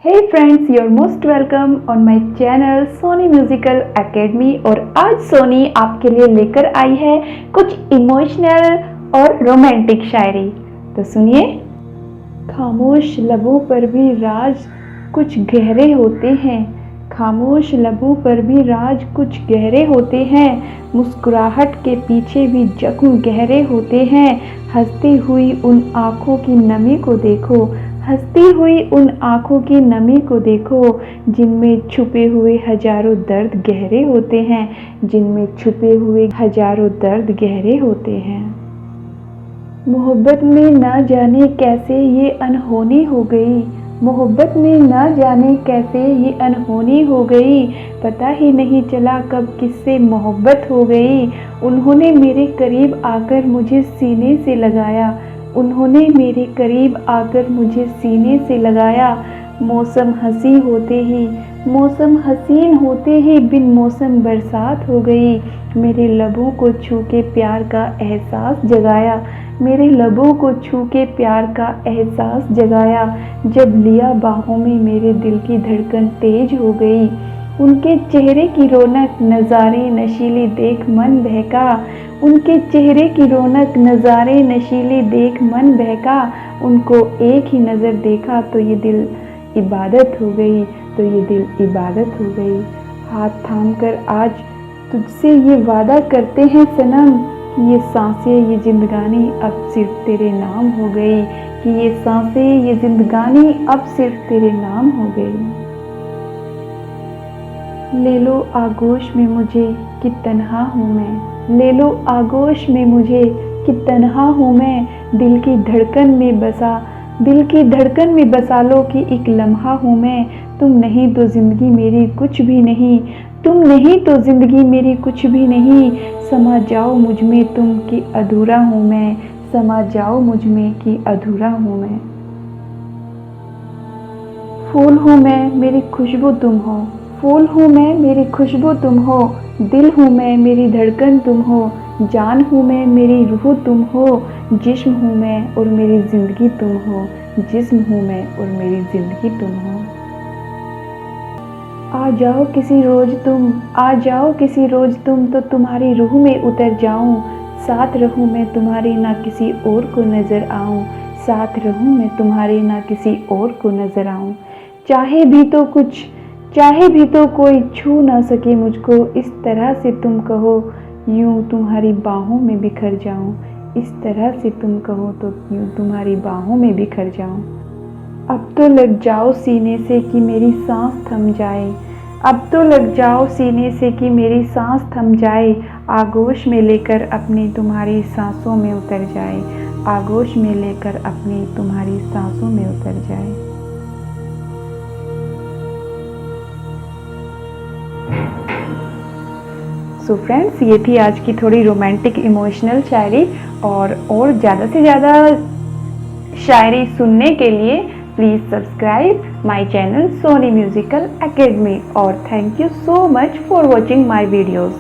Hey friends, you're most welcome on my channel Soni musical academy. और आज सोनी आपके लिए लेकर आई है कुछ इमोशनल और रोमांटिक शायरी। तो सुनिए। खामोश लबों पर भी राज कुछ गहरे होते हैं, खामोश लबों पर भी राज कुछ गहरे होते हैं, मुस्कुराहट के पीछे भी जख्म गहरे होते हैं। हंसती हुई उन आँखों की नमी को देखो, हंसती हुई उन आँखों की नमी को देखो, जिनमें छुपे हुए हजारों दर्द गहरे होते हैं, जिनमें छुपे हुए हजारों दर्द गहरे होते हैं। मोहब्बत में ना जाने कैसे ये अनहोनी हो गई, मोहब्बत में ना जाने कैसे ये अनहोनी हो गई, पता ही नहीं चला कब किससे मोहब्बत हो गई। उन्होंने मेरे करीब आकर मुझे सीने से लगाया, उन्होंने मेरे करीब आकर मुझे सीने से लगाया। मौसम हंसी होते ही, मौसम हसीन होते ही बिन मौसम बरसात हो गई। मेरे लबों को छू के प्यार का एहसास जगाया, मेरे लबों को छू के प्यार का एहसास जगाया। जब लिया बाहों में मेरे दिल की धड़कन तेज हो गई। उनके चेहरे की रौनक नज़ारे नशीली देख मन बहका, उनके चेहरे की रौनक नज़ारे नशीली देख मन बहका। उनको एक ही नज़र देखा तो ये दिल इबादत हो गई, तो ये दिल इबादत हो गई। हाथ थाम कर आज तुझसे ये वादा करते हैं सनम, कि ये सांसें ये जिंदगानी अब सिर्फ तेरे नाम हो गई, कि ये सांसें ये जिंदगानी अब सिर्फ तेरे नाम हो गई। ले लो आगोश में मुझे कि तन्हा हूँ मैं, ले लो आगोश में मुझे कि तन्हा हूँ मैं। दिल की धड़कन में बसा, दिल की धड़कन में बसा लो कि एक लम्हा हूँ मैं। तुम नहीं तो ज़िंदगी मेरी कुछ भी नहीं, तुम नहीं तो ज़िंदगी मेरी कुछ भी नहीं। समा जाओ मुझ में तुम कि अधूरा हूँ मैं, समा जाओ मुझ में कि अधूरा हूँ मैं। फूल हूँ मैं मेरी खुशबू तुम हो, फूल हूँ मैं मेरी खुशबू तुम हो, दिल हूँ मैं मेरी धड़कन तुम हो, जान हूँ मैं मेरी रूह तुम हो, जिस्म हूँ मैं और मेरी ज़िंदगी तुम हो, जिस्म हूँ मैं और मेरी ज़िंदगी तुम हो। आ जाओ किसी रोज़ तुम, आ जाओ किसी रोज़ तुम, तो तुम्हारी रूह में उतर जाऊँ। साथ रहूँ मैं तुम्हारे ना किसी और को नज़र आऊँ, साथ रहूँ मैं तुम्हारे ना किसी और को नज़र आऊँ। चाहे भी तो कुछ, चाहे भी तो कोई छू ना सके मुझको, इस तरह से तुम कहो यूँ तुम्हारी बाहों में बिखर जाऊँ, इस तरह से तुम कहो तो यूँ तुम्हारी बाहों में बिखर जाऊँ। अब तो लग जाओ सीने से कि मेरी सांस थम जाए, अब तो लग जाओ सीने से कि मेरी सांस थम जाए। आगोश में लेकर अपनी तुम्हारी सांसों में उतर जाए, आगोश में लेकर अपनी तुम्हारी सांसों में उतर जाए। सो फ्रेंड्स, ये थी आज की थोड़ी रोमांटिक इमोशनल शायरी। और ज़्यादा से ज़्यादा शायरी सुनने के लिए please subscribe my channel Soni musical academy. और thank you so much for watching my videos.